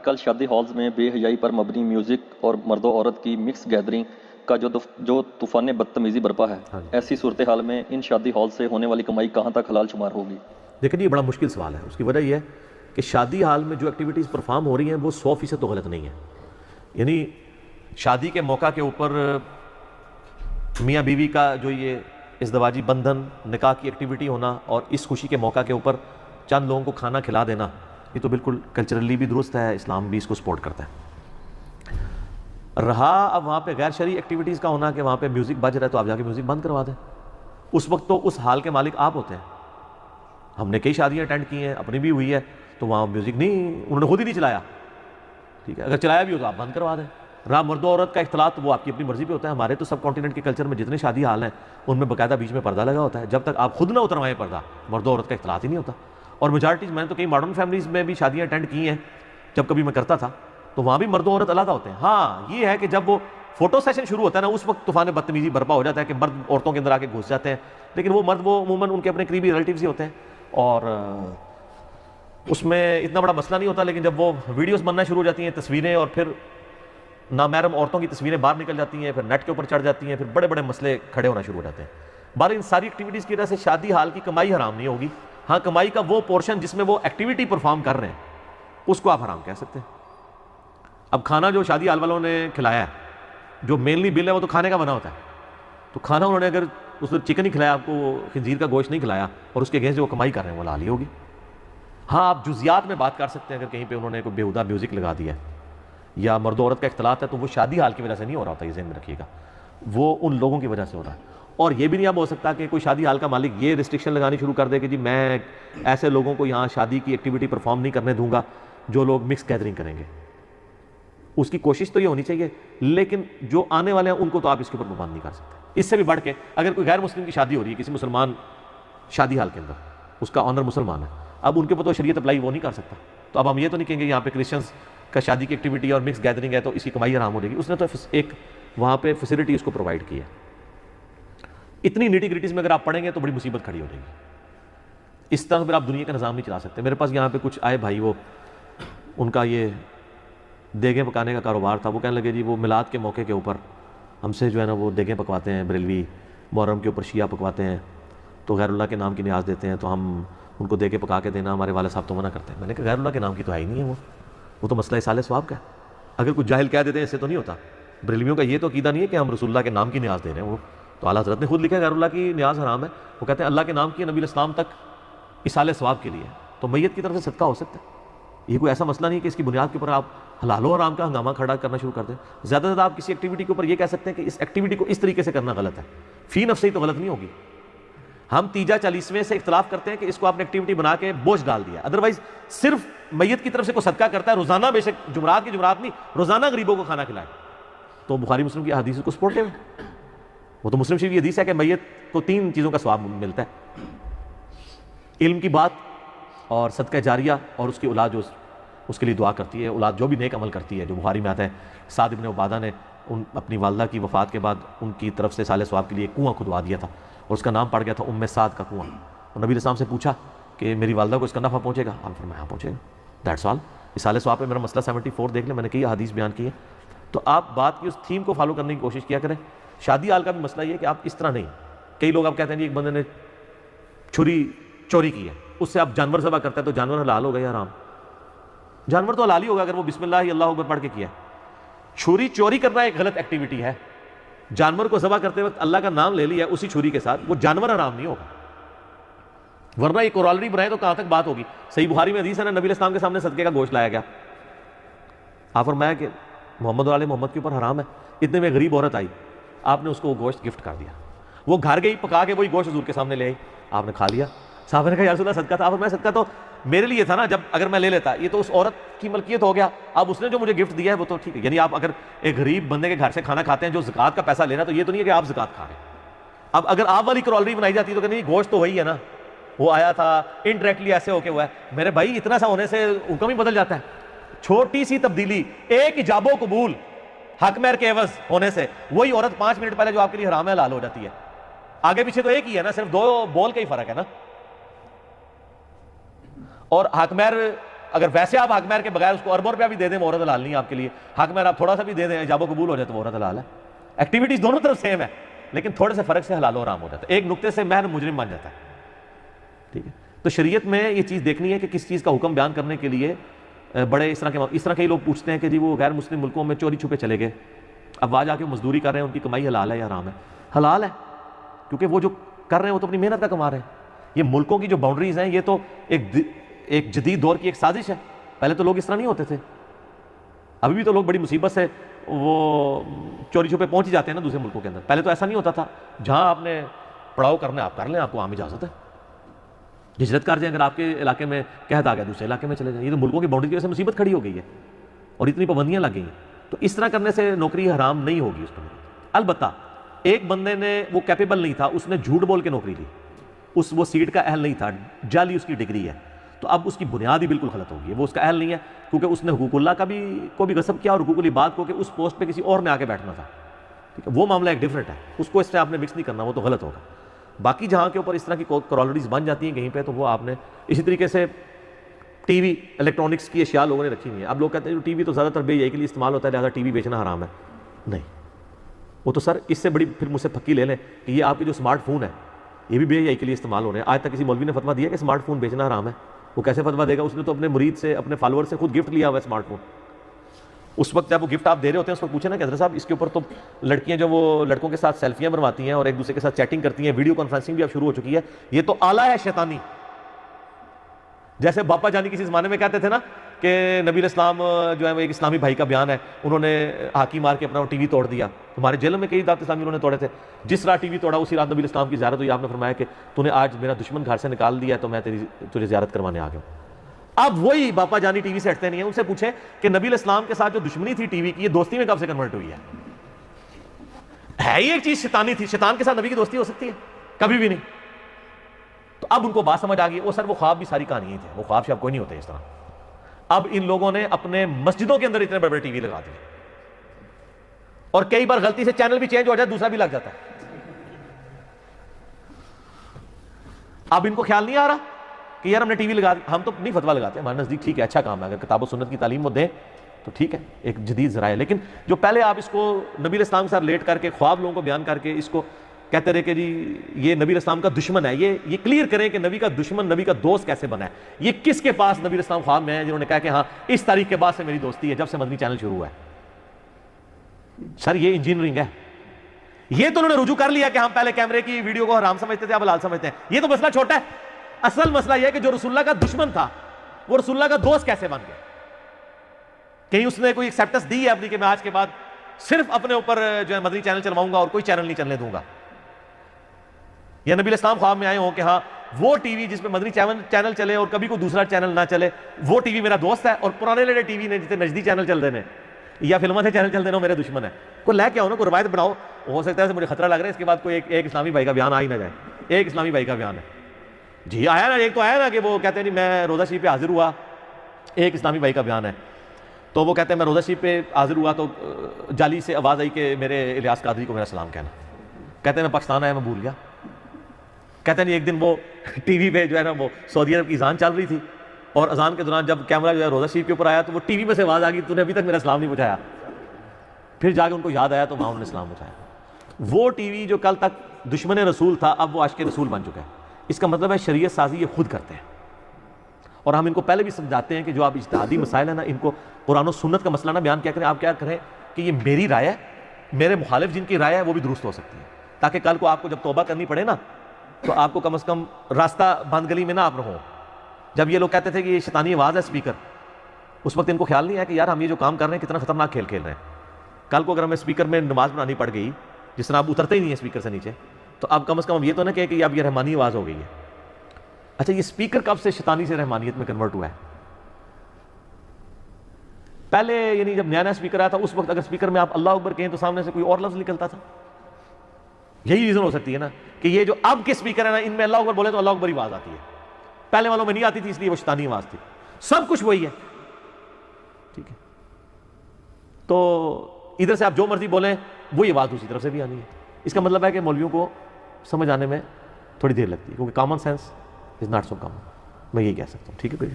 کل شادی ہالز میں بے حیائی پر مبنی میوزک اور مرد و عورت کی مکس گیدرنگ کا جو طوفان بدتمیزی برپا ہے، ایسی صورتحال میں ان شادی ہال سے ہونے والی کمائی کہاں تک حلال شمار ہوگی؟ لیکن یہ بڑا مشکل سوال ہے. اس کی وجہ یہ ہے کہ شادی ہال میں جو ایکٹیویٹیز پرفارم ہو رہی ہیں وہ 100% تو غلط نہیں ہے. یعنی شادی کے موقع کے اوپر میاں بیوی کا جو یہ ازدواجی بندھن نکاح کی ایکٹیویٹی ہونا اور اس خوشی کے موقع کے اوپر چند لوگوں کو کھانا کھلا دینا، یہ تو بالکل کلچرلی بھی درست ہے، اسلام بھی اس کو سپورٹ کرتا ہے. رہا اب وہاں پہ غیر شرعی ایکٹیویٹیز کا ہونا کہ وہاں پہ میوزک بج رہا ہے تو آپ جا کے میوزک بند کروا دیں. اس وقت تو اس حال کے مالک آپ ہوتے ہیں. ہم نے کئی شادیاں اٹینڈ کی ہیں، اپنی بھی ہوئی ہے، تو وہاں میوزک نہیں، انہوں نے خود ہی نہیں چلایا، ٹھیک ہے، اگر چلایا بھی ہو تو آپ بند کروا دیں. رہا مرد و عورت کا اختلاط، وہ آپ کی اپنی مرضی پہ ہوتا ہے. ہمارے تو سب کانٹیننٹ کے کلچر میں جتنے شادی حال ہیں ان میں باقاعدہ بیچ میں پردہ لگا ہوتا ہے. جب تک آپ خود نہ اتروائیں پردہ، مرد و عورت کا اختلاط ہی نہیں ہوتا. اور میجارٹیز، میں نے تو کئی ماڈرن فیملیز میں بھی شادیاں اٹینڈ کی ہیں، جب کبھی میں کرتا تھا تو وہاں بھی مرد و عورت علیحدہ ہوتے ہیں. ہاں یہ ہے کہ جب وہ فوٹو سیشن شروع ہوتا ہے نا، اس وقت طوفان بدتمیزی برپا ہو جاتا ہے کہ مرد عورتوں کے اندر آ کے گھس جاتے ہیں. لیکن وہ مرد وہ عموماً ان کے اپنے قریبی ریلیٹیوز ہی ہوتے ہیں اور اس میں اتنا بڑا مسئلہ نہیں ہوتا. لیکن جب وہ ویڈیوز بننا شروع ہو جاتی ہیں، تصویریں، اور پھر نامحرم عورتوں کی تصویریں باہر نکل جاتی ہیں، پھر نیٹ کے اوپر چڑھ جاتی ہیں، پھر بڑے بڑے مسئلے کھڑے ہونا شروع ہو جاتے ہیں. بہر ان ساری ایکٹیویٹیز کی وجہ سے شادی حال کی کمائی حرام نہیں ہوگی. ہاں کمائی کا وہ پورشن جس میں وہ ایکٹیویٹی پرفارم کر رہے ہیں اس کو آپ حرام کہہ سکتے ہیں. اب کھانا جو شادی حال والوں نے کھلایا ہے، جو مینلی بل ہے وہ تو کھانے کا بنا ہوتا ہے، تو کھانا انہوں نے اگر اس میں چکن ہی کھلایا، آپ کو خنزیر کا گوشت نہیں کھلایا، اور اس کے اگینسٹ جو کمائی کر رہے ہیں وہ حلال ہی ہوگی. ہاں آپ جزیات میں بات کر سکتے ہیں، اگر کہیں پہ انہوں نے کوئی بیہودہ میوزک لگا دیا ہے یا مرد و عورت کا اختلاط ہے تو وہ شادی حال کی وجہ سے نہیں ہو رہا ہوتا، یہ ذہن میں رکھیے گا، وہ ان لوگوں کی وجہ سے ہو رہا ہے. اور یہ بھی نہیں اب ہو سکتا کہ کوئی شادی حال کا مالک یہ ریسٹرکشن لگانی شروع کر دے کہ جی میں ایسے لوگوں کو یہاں شادی کی ایکٹیویٹی پرفارم نہیں کرنے دوں گا جو لوگ مکس گیدرنگ کریں گے. اس کی کوشش تو یہ ہونی چاہیے، لیکن جو آنے والے ہیں ان کو تو آپ اس کے اوپر پابند نہیں کر سکتے. اس سے بھی بڑھ کے اگر کوئی غیر مسلم کی شادی ہو رہی ہے کسی مسلمان شادی حال کے اندر، اس کا آنر مسلمان ہے، اب ان کے اوپر تو شریعت اپلائی وہ نہیں کر سکتا. تو اب ہم یہ تو نہیں کہیں گے یہاں پہ کرسچنس کا شادی کی ایکٹیویٹی اور مکس گیدرنگ ہے تو اس کی کمائی حرام ہو جائے گی. اس نے تو ایک وہاں پہ فیسلٹی اس کو پرووائڈ کی ہے. اتنی نیٹی گریٹیز میں اگر آپ پڑھیں گے تو بڑی مصیبت کھڑی ہو جائے گی. اس طرح پھر آپ دنیا کا نظام نہیں چلا سکتے. میرے پاس یہاں پہ کچھ آئے بھائی، وہ ان کا یہ دیگیں پکانے کا کاروبار تھا. وہ کہنے لگے جی وہ میلاد کے موقع کے اوپر ہم سے جو ہے نا وہ دیگیں پکواتے ہیں، بریلوی محرم کے اوپر شیعہ پکواتے ہیں، تو غیر اللہ کے نام کی نیاز دیتے ہیں، تو ہم ان کو دیگیں پکا کے دینا ہمارے والد صاحب تو منع کرتے ہیں. میں نے کہا غیر اللہ کے نام کی تو ہے ہی نہیں ہے، وہ تو مسئلہ اصال ثواب کا ہے. اگر کچھ جاہل کہہ دیتے ہیں اس سے تو نہیں ہوتا. بریلویوں کا یہ تو عقیدہ نہیں ہے کہ ہم رسول اللہ کے نام کی نیاز دے رہے ہیں. وہ تو اعلیٰ حضرت نے خود لکھا ہے غیر اللہ کی نیاز حرام ہے. وہ کہتے ہیں اللہ کے نام کی نبی الاسلام تک اصال ثواب کے لیے، تو میت کی طرف سے صدقہ ہو سکتا ہے. یہ کوئی ایسا مسئلہ نہیں کہ اس کی بنیاد کے اوپر آپ حلال و حرام کا ہنگامہ کھڑا کرنا شروع کر دیں. زیادہ سے زیادہ آپ کسی ایکٹیویٹی کے اوپر یہ کہہ سکتے ہیں کہ اس ایکٹیویٹی کو اس طریقے سے کرنا غلط ہے، فی نفس ہی تو غلط نہیں ہوگی. ہم 30-40ویں سے اختلاف کرتے ہیں کہ اس کو آپ نے ایکٹیویٹی بنا کے بوجھ ڈال دیا. ادروائز صرف میت کی طرف سے کوئی صدقہ کرتا ہے روزانہ، بے شک جمعرات کی جمعرات نہیں، روزانہ غریبوں کو کھانا کھلائے، تو بخاری مسلم کی حدیث کو سپورٹ ہے. وہ تو مسلم شریف کی حدیث ہے کہ میت کو 3 چیزوں کا ثواب ملتا ہے: علم کی بات، اور صدقہ جاریہ، اور اس کی اولاد جو اس کے لیے دعا کرتی ہے، اولاد جو بھی نیک عمل کرتی ہے. جو بخاری میں آتا ہے سعد ابن عبادہ نے اپنی والدہ کی وفات کے بعد ان کی طرف سے سال ثواب کے لیے کنواں کھدوا دیا تھا، اور اس کا نام پڑ گیا تھا سعد کا کنواں. اور نبی علیہ السلام سے پوچھا کہ میری والدہ کو اس کا نفع پہنچے گا؟ آپ نے فرمایا ہاں پہنچے گا. That's all. سال ثواب پہ میرا مسئلہ 74 دیکھ لیں، میں نے کئی حدیث بیان کی ہے. تو آپ بات کی اس تھیم کو فالو کرنے کی کوشش کیا کریں. شادی حال کا بھی مسئلہ یہ ہے کہ آپ اس طرح نہیں. کئی لوگ آپ کہتے ہیں جی ایک بندے نے چھری چوری کی ہے، اس سے آپ جانور ذبح کرتے ہیں تو جانور حلال ہوگا یا حرام؟ جانور تو حلال ہی ہوگا اگر وہ بسم اللہ اللہ اکبر پڑھ کے کیا. چھری چوری کرنا ایک غلط ایکٹیویٹی ہے. جانور کو ذبح کرتے وقت اللہ کا نام لے لیا اسی چھری کے ساتھ، وہ جانور حرام نہیں ہوگا. ورنہ یہ کورالری بنائے تو کہاں تک بات ہوگی. صحیح بخاری میں حدیث ہے نا، نبی علیہ السلام کے سامنے صدقے کا گوشت لایا گیا. آپ فرمایا کہ محمد اور آل محمد کے اوپر حرام ہے. اتنے میں غریب عورت آئی، آپ نے اس کو وہ گوشت گفٹ کر دیا. وہ گھر گئی، پکا کے وہی گوشت حضور کے سامنے لے آئی، آپ نے کھا لیا. صحابہ نے کہا یا رسول اللہ صدقہ تھا. آپ فرمایا صدقہ تو میرے لیے تھا نا، جب اگر میں لے لیتا، یہ تو اس عورت کی ملکیت ہو گیا. اب اس نے جو مجھے گفٹ دیا ہے وہ تو ٹھیک ہے. یعنی آپ اگر ایک غریب بندے کے گھر سے کھانا کھاتے ہیں جو زکوٰۃ کا پیسہ لینا، تو یہ تو نہیں ہے کہ آپ زکوٰۃ کھا رہے ہیں. اب اگر آپ والی کرالری بنائی جاتی تو کہ نہیں گوشت تو وہی ہے نا، وہ آیا تھا انڈائریکٹلی ایسے ہو کے ہوا ہے. میرے بھائی اتنا سا ہونے سے حکم ہی بدل جاتا ہے. چھوٹی سی تبدیلی، ایک ایجاب و قبول حق مہر کے عوض ہونے سے وہی عورت 5 منٹ پہلے جو آپ کے لیے حرام ہے حلال ہو جاتی ہے. آگے پیچھے تو ایک ہی ہے نا، صرف 2 بول کا ہی فرق ہے نا. اور حق مہر اگر ویسے آپ حق مہر کے بغیر اس کو اربوں روپیہ بھی دے دیں وہ عورت حلال نہیں ہے آپ کے لیے. حق مہر آپ تھوڑا سا بھی دے دیں ایجاب و قبول ہو جائے تو وہ عورت حلال ہے. ایکٹیویٹیز دونوں طرف سیم ہے لیکن تھوڑے سے فرق سے حلال و حرام ہو جاتا ہے. ایک نقطے سے مہر مجرم بن جاتا ہے. ٹھیک ہے, تو شریعت میں یہ چیز دیکھنی ہے کہ کس چیز کا حکم بیان کرنے کے لیے بڑے اس طرح کئی لوگ پوچھتے ہیں کہ جی وہ غیر مسلم ملکوں میں چوری چھپے چلے گئے, اب وہاں جا کے مزدوری کر رہے ہیں, ان کی کمائی حلال ہے یا حرام ہے؟ حلال ہے, کیونکہ وہ جو کر رہے ہیں وہ تو اپنی محنت کا کما رہے ہیں. یہ ملکوں کی جو باؤنڈریز ہیں یہ تو ایک جدید دور کی ایک سازش ہے. پہلے تو لوگ اس طرح نہیں ہوتے تھے, ابھی بھی تو لوگ بڑی مصیبت سے وہ چوری چھپے پہنچ ہی جاتے ہیں نا دوسرے ملکوں کے اندر. پہلے تو ایسا نہیں ہوتا تھا, جہاں آپ نے پڑاؤ کرنا آپ کر لیں, آپ کو عام اجازت ہے, ہجرت کر جائیں. اگر آپ کے علاقے میں قحط آ گیا دوسرے علاقے میں چلے جائیں. یہ تو ملکوں کی باؤنڈری کی وجہ سے مصیبت کھڑی ہو گئی ہے اور اتنی پابندیاں لگ گئی ہیں. تو اس طرح کرنے سے نوکری حرام نہیں ہوگی اس پر. البتہ ایک بندے نے وہ کیپیبل نہیں تھا, اس نے جھوٹ بول کے نوکری لی, وہ سیٹ کا اہل نہیں تھا, جعلی اس کی ڈگری ہے, تو اب اس کی بنیاد ہی بالکل غلط ہوگی. وہ اس کا اہل نہیں ہے کیونکہ اس نے حقوق اللہ کو بھی غصب کیا اور حقوق العباد کو, کہ اس پوسٹ پہ کسی اور نے آ کے بیٹھنا تھا. ٹھیک ہے, وہ معاملہ ایک ڈفرینٹ ہے, اس کو اس سے آپ نے مکس نہیں کرنا, وہ تو غلط ہوگا. باقی جہاں کے اوپر اس طرح کی کرالریز بن جاتی ہیں کہیں پہ, تو وہ آپ نے اسی طریقے سے ٹی وی الیکٹرانکس کی اشیاء لوگوں نے رکھی ہوئی ہیں. اب لوگ کہتے ہیں ٹی وی تو زیادہ تر بے حیائی کے لیے استعمال ہوتا ہے لہٰذا ٹی وی بیچنا حرام ہے. نہیں, وہ تو سر اس سے بڑی پھر مجھ سے پھکی لے لیں کہ یہ آپ کے جو اسمارٹ فون ہے یہ بھی بے حیائی کے لیے استعمال ہو رہے ہیں. آج تک کسی مولوی نے فتویٰ دیا کہ اسمارٹ فون بیچنا حرام ہے؟ وہ کیسے فتویٰ دے گا؟ اس نے تو اپنے مرید سے, اپنے فالوور سے خود گفٹ لیا ہوا ہے اسمارٹ فون. اس وقت جب وہ گفٹ آپ دے رہے ہوتے ہیں اس کو پوچھیں نا کہ حضرت صاحب اس کے اوپر تو لڑکیاں جو وہ لڑکوں کے ساتھ سیلفیاں بنواتی ہیں اور ایک دوسرے کے ساتھ چیٹنگ کرتی ہیں, ویڈیو کانفرنسنگ بھی اب شروع ہو چکی ہے, یہ تو آلہ ہے شیطانی. جیسے باپا جانی کسی زمانے میں کہتے تھے نا کہ نبی علیہ السلام جو ہے وہ ایک اسلامی بھائی کا بیان ہے, انہوں نے ہاکی مار کے اپنا ٹی وی توڑ دیا. ہمارے جیل میں کئی دعوت اسلامی انہوں نے توڑے تھے. جس رات ٹی وی توڑا اسی رات نبی علیہ السلام کی زیارت ہوئی. آپ نے فرمایا کہ تو نے آج میرا دشمن گھر سے نکال دیا تو میں تجھے زیارت کروانے آ گیا ہوں. اب وہی باپا جانی ٹی وی سے ہٹتے نہیں ہیں. ان سے پوچھیں کہ نبی علیہ السلام کے ساتھ جو دشمنی تھی ٹی وی کی, یہ دوستی میں کب سے کنورٹ ہوئی ہے ہی ایک چیز شیطانی تھی. شیطان کے ساتھ نبی کی دوستی ہو سکتی ہے؟ کبھی بھی نہیں. تو اب ان کو بات سمجھ آ گئی. وہ سر وہ خواب بھی ساری کہانی ہی تھے, وہ خواب شاب کوئی نہیں ہوتے اس طرح. اب ان لوگوں نے اپنے مسجدوں کے اندر اتنے بڑے بڑے ٹی وی لگا دیے, اور کئی بار غلطی سے چینل بھی چینج ہو جائے دوسرا بھی لگ جاتا ہے. اب ان کو خیال نہیں آ رہا کہ یار ہم نے ٹی وی لگا دی. ہم تو نہیں فتویٰ لگاتے, ہمارے نزدیک ٹھیک ہے, اچھا کام ہے, اگر کتاب و سنت کی تعلیم وہ دیں تو ٹھیک ہے, ایک جدید ذرائع. لیکن جو پہلے آپ اس کو نبی علیہ السلام کے ساتھ لیٹ کر کے خواب لوگوں کو بیان کر کے اس کو کہتے رہے کہ جی یہ نبی علیہ السلام کا دشمن ہے, یہ کلیئر کریں کہ نبی کا دشمن نبی کا دوست کیسے بنا ہے. یہ کس کے پاس نبی علیہ السلام خواب میں ہیں جنہوں نے کہا کہ ہاں اس تاریخ کے بعد سے میری دوستی ہے, جب سے مدنی چینل شروع ہوا ہے. سر یہ انجینئرنگ ہے. یہ تو انہوں نے رجوع کر لیا کہ ہم پہلے کیمرے کی ویڈیو کو حرام سمجھتے تھے, اب حلال سمجھتے ہیں. یہ تو مسئلہ چھوٹا ہے. اصل مسئلہ یہ ہے کہ جو رسول اللہ کا دشمن تھا وہ رسول اللہ کا دوست کیسے بن گیا. کہیں اس نے کوئی ایکسیپٹنس دی ہے اپنی کہ میں آج کے بعد صرف اپنے اوپر جو ہے مدنی چینل چلواؤں گا اور کوئی چینل نہیں چلنے دوں گا. یا نبی علیہ السلام خواب میں آئے ہوں کہ ہاں وہ ٹی وی جس پہ مدنی چینل چلے اور کبھی کوئی دوسرا چینل نہ چلے, وہ ٹی وی میرا دوست ہے, اور پرانے لیڈے ٹی وی نے جتنے نجدی چینل چل رہے ہیں یا فلموں سے چینل چل رہے ہیں میرے دشمن ہے. کوئی لے کے آؤ نا, کوئی روایت بناؤ. ہو سکتا ہے مجھے خطرہ لگ رہا ہے اس کے بعد کوئی ایک اسلامی بھائی کا بیان آ ہی نہ جائے. ایک اسلامی بھائی کا بیان ہے جی آیا نا, ایک تو آیا نا کہ وہ کہتے ہیں نہیں میں روزہ شریف پہ حاضر ہوا. ایک اسلامی بھائی کا بیان ہے, تو وہ کہتے ہیں میں روزہ شریف پہ حاضر ہوا تو جعلی سے آواز آئی کہ میرے الیاس قادری کو میرا سلام کہنا. کہتے ہیں میں پاکستان آیا, میں بھول گیا. کہتے ہیں ایک دن وہ ٹی وی پہ جو ہے نا وہ سعودی عرب کی اذان چل رہی تھی, اور اذان کے دوران جب کیمرہ جو ہے روزہ شریف کے اوپر آیا تو وہ ٹی وی میں سے آواز آ گئی تو نے ابھی تک میرا سلام نہیں پہنچایا. پھر جا کے ان کو یاد آیا تو وہاں انہوں نے سلام پہنچایا. وہ ٹی وی جو کل تک دشمن رسول تھا اب وہ عاشق رسول بن چکا ہے. اس کا مطلب ہے شریعت سازی یہ خود کرتے ہیں, اور ہم ان کو پہلے بھی سمجھاتے ہیں کہ جو آپ اجتہادی مسائل ہیں نا ان کو قرآن و سنت کا مسئلہ نہ بیان کیا کریں. آپ کیا کریں کہ یہ میری رائے ہے, میرے مخالف جن کی رائے ہے وہ بھی درست ہو سکتی ہے, تاکہ کل کو آپ کو جب توبہ کرنی پڑے نا تو آپ کو کم از کم راستہ بند گلی میں نہ آپ رہو. جب یہ لوگ کہتے تھے کہ یہ شیطانی آواز ہے اسپیکر, اس وقت ان کو خیال نہیں ہے کہ یار ہم یہ جو کام کر رہے ہیں کتنا خطرناک کھیل کھیل رہے ہیں. کل کو اگر ہمیں اسپیکر میں نماز بنانی پڑ گئی, جس طرح آپ اترتے ہی نہیں ہیں اسپیکر سے نیچے, تو اب کم از کم یہ تو نہ کہ اب یہ رحمانی آواز ہو گئی ہے. اچھا یہ اسپیکر کب سے شیطانی سے رحمانیت میں کنورٹ ہوا ہے؟ پہلے یعنی جب نیا نیا اسپیکر آیا تھا اس وقت اگر اسپیکر میں آپ اللہ اکبر کہیں تو سامنے سے کوئی اور لفظ نکلتا تھا. یہی ریزن ہو سکتی ہے نا کہ یہ جو اب کے اسپیکر ہے نا ان میں اللہ اکبر بولے تو اللہ اکبر ہی آواز آتی ہے, پہلے والوں میں نہیں آتی تھی اس لیے وہ شیطانی آواز تھی. سب کچھ وہی ہے. ٹھیک ہے, تو ادھر سے آپ جو مرضی بولیں وہی آواز دوسری طرف سے بھی آنی ہے. اس کا مطلب ہے کہ مولویوں کو سمجھ آنے میں تھوڑی دیر لگتی ہے, کیونکہ common sense is not so common. میں یہی کہہ سکتا ہوں. ٹھیک ہے.